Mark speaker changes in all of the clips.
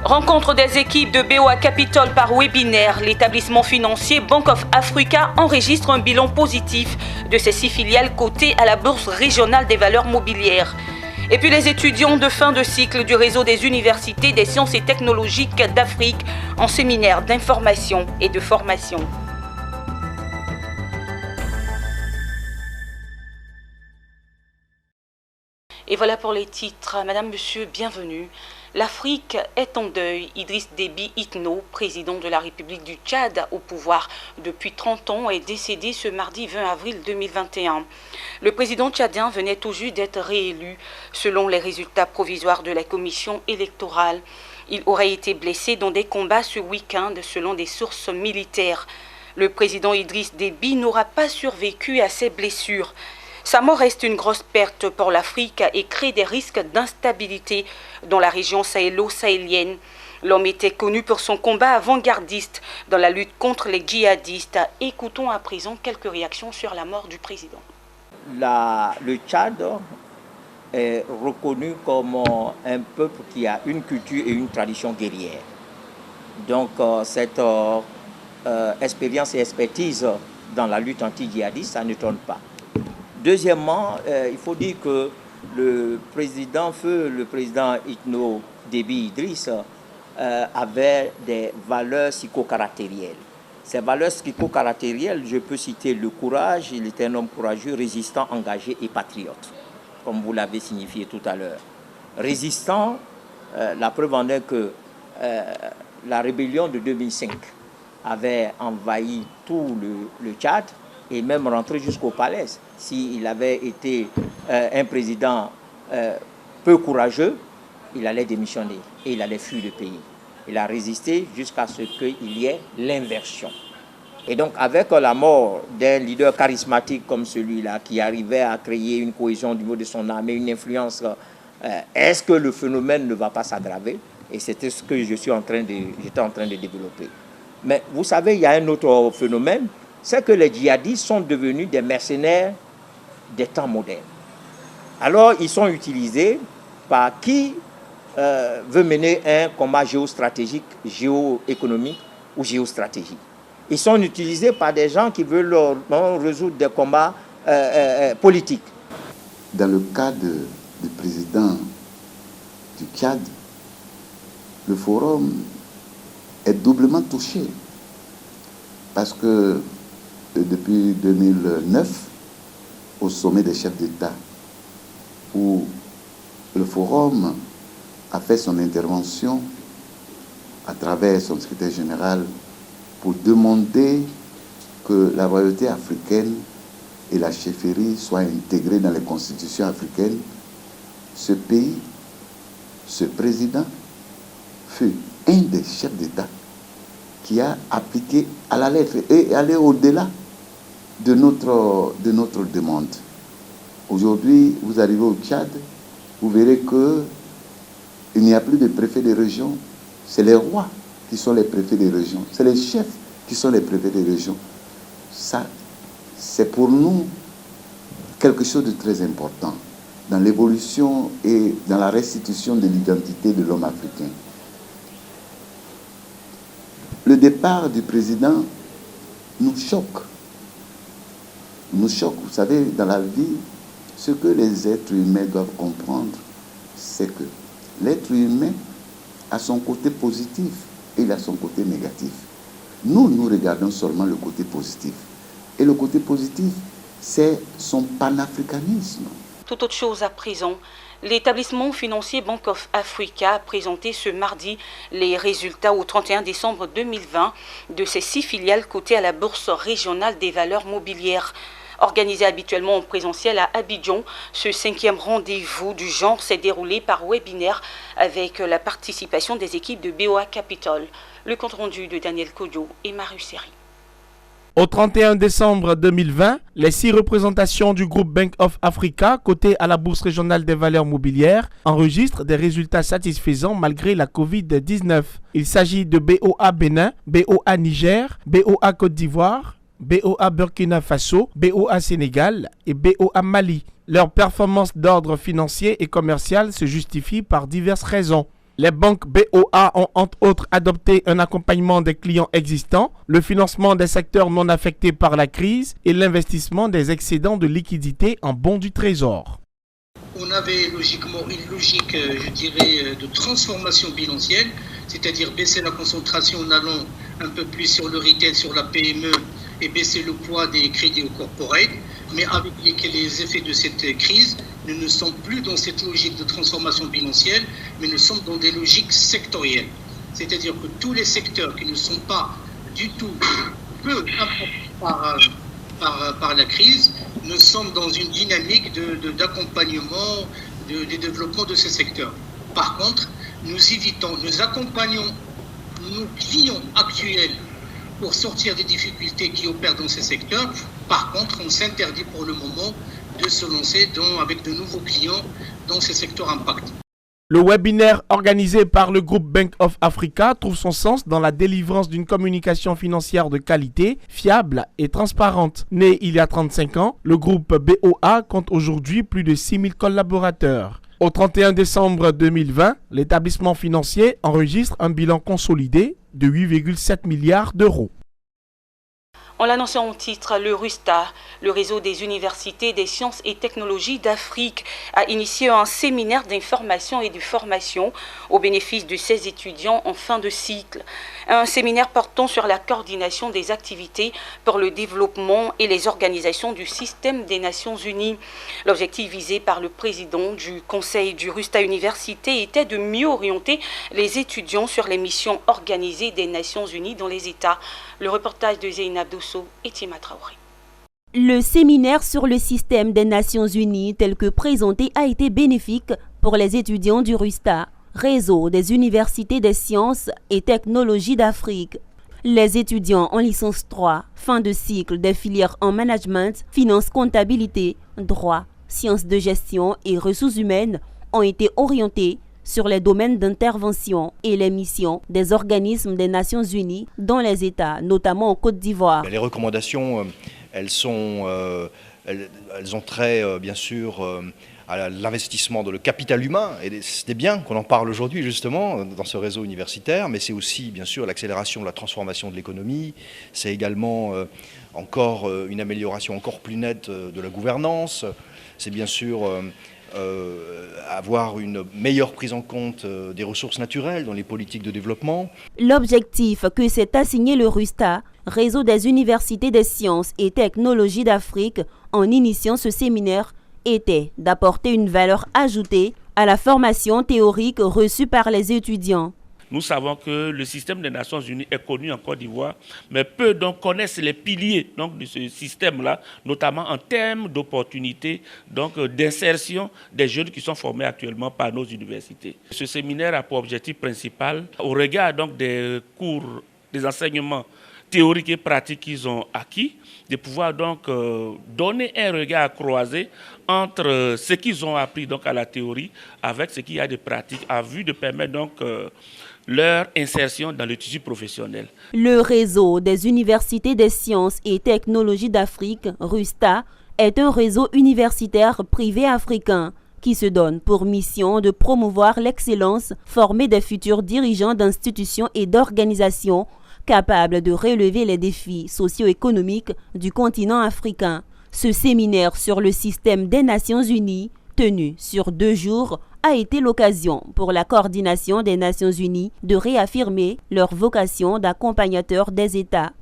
Speaker 1: Rencontre des équipes de BOA Capital par webinaire. L'établissement financier Bank of Africa enregistre un bilan positif de ses 6 filiales cotées à la Bourse régionale des valeurs mobilières. Et puis les étudiants de fin de cycle du réseau des universités des sciences et technologiques d'Afrique en séminaire d'information et de formation. Et voilà pour les titres. Madame, Monsieur, bienvenue. L'Afrique est en deuil. Idriss Déby Itno, président de la République du Tchad au pouvoir depuis 30 ans, est décédé ce mardi 20 avril 2021. Le président tchadien venait tout juste d'être réélu. Selon les résultats provisoires de la commission électorale, il aurait été blessé dans des combats ce week-end selon des sources militaires. Le président Idriss Déby n'aura pas survécu à ces blessures. Sa mort reste une grosse perte pour l'Afrique et crée des risques d'instabilité dans la région sahélo-sahélienne. L'homme était connu pour son combat avant-gardiste dans la lutte contre les djihadistes. Écoutons à présent quelques réactions sur la mort du président.
Speaker 2: Le Tchad est reconnu comme un peuple qui a une culture et une tradition guerrière. Donc cette expérience et expertise dans la lutte anti-djihadiste, ça n'étonne pas. Deuxièmement, il faut dire que le président Itno Déby Idriss avait des valeurs psychocaractérielles. Ces valeurs psychocaractérielles, je peux citer le courage. Il était un homme courageux, résistant, engagé et patriote, comme vous l'avez signifié tout à l'heure. Résistant, la preuve en est que la rébellion de 2005 avait envahi tout le Tchad et même rentré jusqu'au palais. S'il avait été un président peu courageux, il allait démissionner et il allait fuir le pays. Il a résisté jusqu'à ce qu'il y ait l'inversion. Et donc avec la mort d'un leader charismatique comme celui-là, qui arrivait à créer une cohésion au niveau de son armée, une influence, est-ce que le phénomène ne va pas s'aggraver? Et c'était ce que j'étais en train de développer. Mais vous savez, il y a un autre phénomène, c'est que les djihadistes sont devenus des mercenaires des temps modernes. Alors, ils sont utilisés par qui veut mener un combat géostratégique, géoéconomique ou géostratégique. Ils sont utilisés par des gens qui veulent résoudre des combats politiques.
Speaker 3: Dans le cas du président du Tchad, le forum est doublement touché parce que depuis 2009, au sommet des chefs d'État, où le forum a fait son intervention à travers son secrétaire général pour demander que la royauté africaine et la chefferie soient intégrées dans les constitutions africaines, ce pays, ce président, fut un des chefs d'État qui a appliqué à la lettre et allé au-delà de notre demande. Aujourd'hui, vous arrivez au Tchad, vous verrez qu'il n'y a plus de préfets de région. C'est les rois qui sont les préfets des régions. C'est les chefs qui sont les préfets des régions. Ça, c'est pour nous quelque chose de très important dans l'évolution et dans la restitution de l'identité de l'homme africain. Le départ du président nous choque. Nous choque. Vous savez, dans la vie, ce que les êtres humains doivent comprendre, c'est que l'être humain a son côté positif et il a son côté négatif. Nous regardons seulement le côté positif. Et le côté positif, c'est son panafricanisme.
Speaker 1: Tout autre chose à présent. L'établissement financier Bank of Africa a présenté ce mardi les résultats au 31 décembre 2020 de ses 6 filiales cotées à la Bourse régionale des valeurs mobilières. Organisé habituellement en présentiel à Abidjan, ce 5e rendez-vous du genre s'est déroulé par webinaire avec la participation des équipes de BOA Capital. Le compte-rendu de Daniel Kodjo et Marius Seri.
Speaker 4: Au 31 décembre 2020, les 6 représentations du groupe Bank of Africa, cotées à la Bourse régionale des valeurs mobilières, enregistrent des résultats satisfaisants malgré la Covid-19. Il s'agit de BOA Bénin, BOA Niger, BOA Côte d'Ivoire, BOA Burkina Faso, BOA Sénégal et BOA Mali. Leur performance d'ordre financier et commercial se justifie par diverses raisons. Les banques BOA ont entre autres adopté un accompagnement des clients existants, le financement des secteurs non affectés par la crise et l'investissement des excédents de liquidités en bons du trésor.
Speaker 5: On avait logiquement une logique, je dirais, de transformation bilancielle, c'est-à-dire baisser la concentration en allant un peu plus sur le retail, sur la PME et baisser le poids des crédits au corporate. Mais avec les effets de cette crise, nous ne sommes plus dans cette logique de transformation bilancielle, mais nous sommes dans des logiques sectorielles. C'est-à-dire que tous les secteurs qui ne sont pas du tout peu impactés par la crise, nous sommes dans une dynamique d'accompagnement, de développement de ces secteurs. Par contre, nous accompagnons nos clients actuels pour sortir des difficultés qui opèrent dans ces secteurs. Par contre, on s'interdit pour le moment de se lancer avec de nouveaux clients dans ces secteurs impactés.
Speaker 4: Le webinaire organisé par le groupe Bank of Africa trouve son sens dans la délivrance d'une communication financière de qualité, fiable et transparente. Né il y a 35 ans, le groupe BOA compte aujourd'hui plus de 6000 collaborateurs. Au 31 décembre 2020, l'établissement financier enregistre un bilan consolidé de 8,7 milliards d'euros.
Speaker 1: On l'annonçait en titre, le RUSTA, le réseau des universités des sciences et technologies d'Afrique, a initié un séminaire d'information et de formation au bénéfice de ses étudiants en fin de cycle. Un séminaire portant sur la coordination des activités pour le développement et les organisations du système des Nations Unies. L'objectif visé par le président du conseil du RUSTA Université était de mieux orienter les étudiants sur les missions organisées des Nations Unies dans les États. Le reportage de Zeynab Dosso et Tima Traoré.
Speaker 6: Le séminaire sur le système des Nations Unies tel que présenté a été bénéfique pour les étudiants du RUSTA, réseau des universités des sciences et technologies d'Afrique. Les étudiants en licence 3, fin de cycle des filières en management, finance, comptabilité, droit, sciences de gestion et ressources humaines ont été orientés sur les domaines d'intervention et les missions des organismes des Nations Unies dans les États, notamment en Côte d'Ivoire.
Speaker 7: Les recommandations, elles ont trait, bien sûr, à l'investissement dans le capital humain. Et c'était bien qu'on en parle aujourd'hui, justement, dans ce réseau universitaire, mais c'est aussi, bien sûr, l'accélération de la transformation de l'économie. C'est également encore une amélioration encore plus nette de la gouvernance. C'est bien sûr avoir une meilleure prise en compte des ressources naturelles dans les politiques de développement.
Speaker 6: L'objectif que s'est assigné le RUSTA, réseau des universités des sciences et technologies d'Afrique, en initiant ce séminaire, était d'apporter une valeur ajoutée à la formation théorique reçue par les étudiants.
Speaker 8: Nous savons que le système des Nations Unies est connu en Côte d'Ivoire, mais peu donc connaissent les piliers donc, de ce système-là, notamment en termes d'opportunités, donc d'insertion des jeunes qui sont formés actuellement par nos universités. Ce séminaire a pour objectif principal, au regard donc des cours, des enseignements théoriques et pratiques qu'ils ont acquis, de pouvoir donc donner un regard croisé entre ce qu'ils ont appris donc à la théorie avec ce qu'il y a de pratique, à vue de permettre donc leur insertion dans le tissu professionnel.
Speaker 6: Le réseau des universités des sciences et technologies d'Afrique, RUSTA, est un réseau universitaire privé africain qui se donne pour mission de promouvoir l'excellence, former des futurs dirigeants d'institutions et d'organisations capables de relever les défis socio-économiques du continent africain. Ce séminaire sur le système des Nations Unies, tenu sur 2 jours, a été l'occasion pour la coordination des Nations Unies de réaffirmer leur vocation d'accompagnateur des États.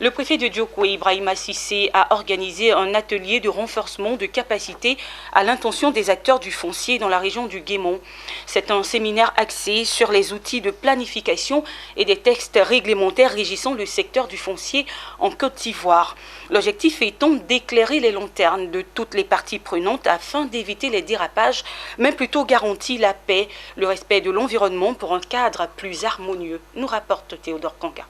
Speaker 1: Le préfet de Djoko, Ibrahima Cissé, a organisé un atelier de renforcement de capacité à l'intention des acteurs du foncier dans la région du Guémon. C'est un séminaire axé sur les outils de planification et des textes réglementaires régissant le secteur du foncier en Côte d'Ivoire. L'objectif étant d'éclairer les lanternes de toutes les parties prenantes afin d'éviter les dérapages, mais plutôt garantir la paix, le respect de l'environnement pour un cadre plus harmonieux, nous rapporte Théodore Kanka.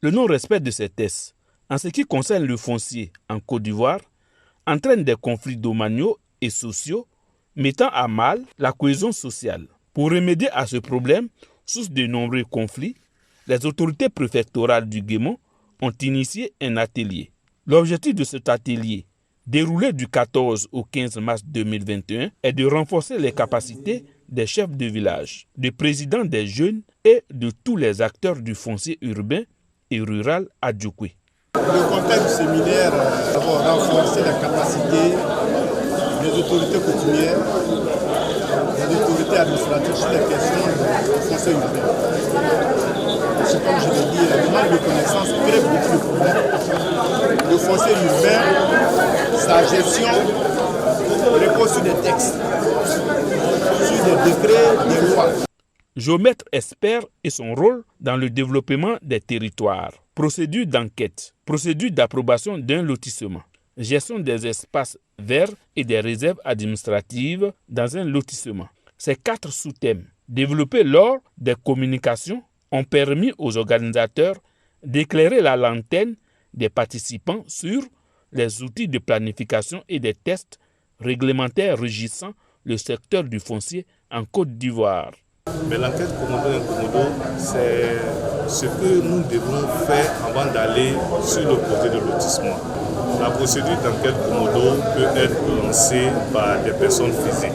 Speaker 9: Le non-respect de ces tests, en ce qui concerne le foncier en Côte d'Ivoire, entraîne des conflits domaniaux et sociaux, mettant à mal la cohésion sociale. Pour remédier à ce problème, source de nombreux conflits, les autorités préfectorales du Guémon ont initié un atelier. L'objectif de cet atelier, déroulé du 14 au 15 mars 2021, est de renforcer les capacités des chefs de village, des présidents des jeunes et de tous les acteurs du foncier urbain et rural à Djokwe.
Speaker 10: Le contexte du séminaire va renforcer la capacité des autorités coutumières, des autorités administratives sur les questions du foncier urbain. C'est comme je l'ai dit, le manque de connaissances crée beaucoup de problèmes. Le foncier urbain, sa gestion repose sur des textes, sur des décrets, des lois.
Speaker 9: Géomètre espère et son rôle dans le développement des territoires. Procédure d'enquête, procédure d'approbation d'un lotissement, gestion des espaces verts et des réserves administratives dans un lotissement. Ces 4 sous-thèmes, développés lors des communications, ont permis aux organisateurs d'éclairer la lanterne des participants sur les outils de planification et des tests réglementaires régissant le secteur du foncier en Côte d'Ivoire.
Speaker 10: Mais l'enquête Komodo, c'est ce que nous devons faire avant d'aller sur le projet de lotissement. La procédure d'enquête Komodo peut être lancée par des personnes physiques,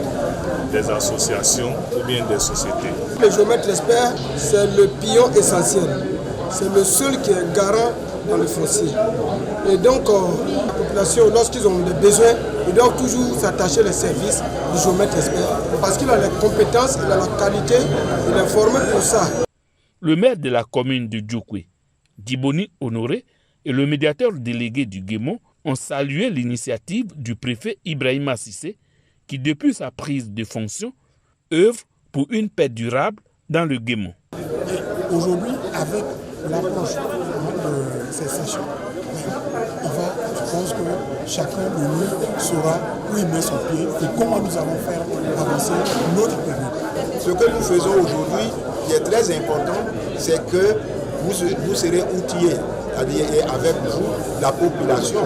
Speaker 10: des associations ou bien des sociétés.
Speaker 11: Le géomètre expert, c'est le pion essentiel. C'est le seul qui est garant dans le foncier. Et donc, la population, lorsqu'ils ont des besoins, ils doivent toujours s'attacher les services du géomètre expert. Parce qu'il a les compétences, il a la qualité, il est formé pour ça.
Speaker 9: Le maire de la commune de Djokwe, Diboni Honoré, et le médiateur délégué du Guémon ont salué l'initiative du préfet Ibrahima Sissé, qui depuis sa prise de fonction, œuvre pour une paix durable dans le Guémon.
Speaker 12: Aujourd'hui, avec l'approche de ces sessions, je pense que chacun de nous saura où il met son pied et comment nous allons faire avancer notre pays.
Speaker 13: Ce que nous faisons aujourd'hui, qui est très important, c'est que vous serez outillés, c'est-à-dire avec vous, la population,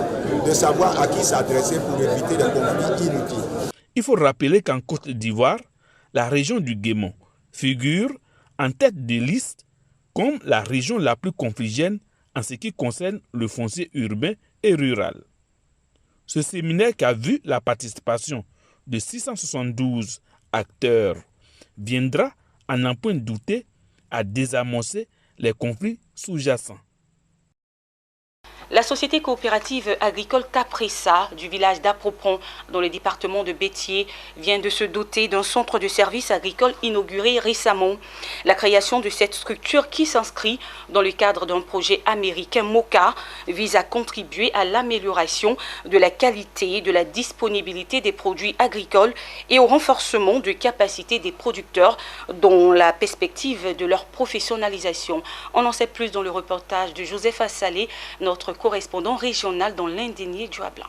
Speaker 13: de savoir à qui s'adresser pour éviter les conflits inutiles.
Speaker 9: Il faut rappeler qu'en Côte d'Ivoire, la région du Guémon figure en tête de liste comme la région la plus confligène en ce qui concerne le foncier urbain et rural. Ce séminaire qui a vu la participation de 672 acteurs viendra, à n'en point douter, à désamorcer les conflits sous-jacents.
Speaker 1: La société coopérative agricole Capressa du village d'Apropon dans le département de Béthié vient de se doter d'un centre de services agricoles inauguré récemment. La création de cette structure qui s'inscrit dans le cadre d'un projet américain MOCA vise à contribuer à l'amélioration de la qualité et de la disponibilité des produits agricoles et au renforcement de capacités des producteurs dans la perspective de leur professionnalisation. On en sait plus dans le reportage de Joseph Assalé, notre correspondant régional dans l'Indénié Djoua-Blanc.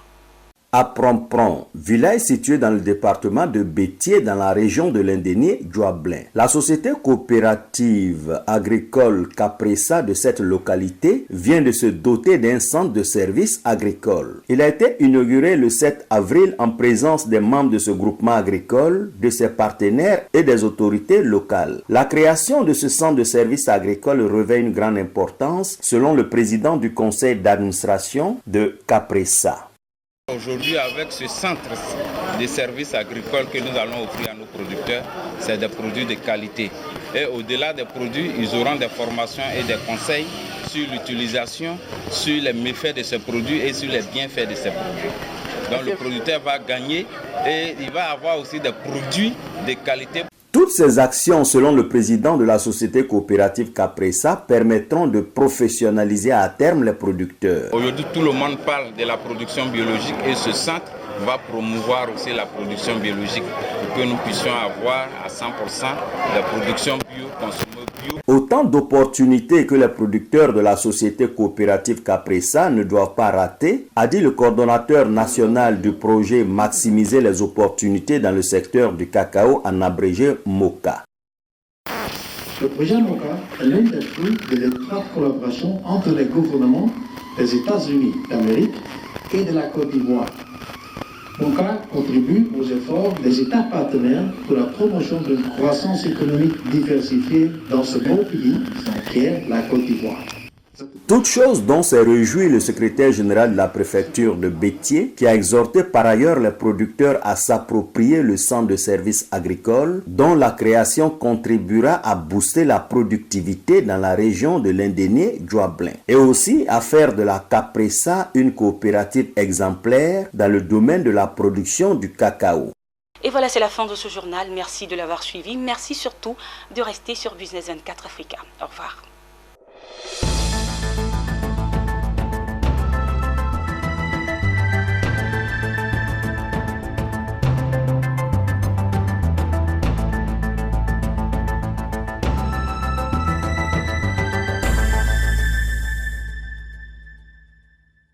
Speaker 14: Apron-Pron, village situé dans le département de Béthié dans la région de l'Indénié Djoua-Blanc. La société coopérative agricole Capressa de cette localité vient de se doter d'un centre de services agricoles. Il a été inauguré le 7 avril en présence des membres de ce groupement agricole, de ses partenaires et des autorités locales. La création de ce centre de services agricoles revêt une grande importance selon le président du conseil d'administration de Capressa.
Speaker 15: Aujourd'hui, avec ce centre de services agricoles que nous allons offrir à nos producteurs, c'est des produits de qualité. Et au-delà des produits, ils auront des formations et des conseils sur l'utilisation, sur les méfaits de ces produits et sur les bienfaits de ces produits. Donc le producteur va gagner et il va avoir aussi des produits de qualité.
Speaker 14: Toutes ces actions, selon le président de la société coopérative Capressa, permettront de professionnaliser à terme les producteurs.
Speaker 15: Aujourd'hui, tout le monde parle de la production biologique et ce centre va promouvoir aussi la production biologique pour que nous puissions avoir à 100% la production bio, consommée bio.
Speaker 14: Autant d'opportunités que les producteurs de la société coopérative Capressa ne doivent pas rater, a dit le coordonnateur national du projet Maximiser les opportunités dans le secteur du cacao, en abrégé MOCA.
Speaker 16: Le projet MOCA est l'un des fruits de l'étroite collaboration entre les gouvernements des États-Unis d'Amérique et de la Côte d'Ivoire. MOCA contribue aux efforts des États partenaires pour la promotion d'une croissance économique diversifiée dans ce beau pays qui est la Côte d'Ivoire.
Speaker 14: Toute chose dont s'est réjoui le secrétaire général de la préfecture de Bétié, qui a exhorté par ailleurs les producteurs à s'approprier le centre de services agricoles, dont la création contribuera à booster la productivité dans la région de l'Indénié Djoablin, et aussi à faire de la Capressa une coopérative exemplaire dans le domaine de la production du cacao.
Speaker 1: Et voilà, c'est la fin de ce journal. Merci de l'avoir suivi. Merci surtout de rester sur Business 24 Africa. Au revoir.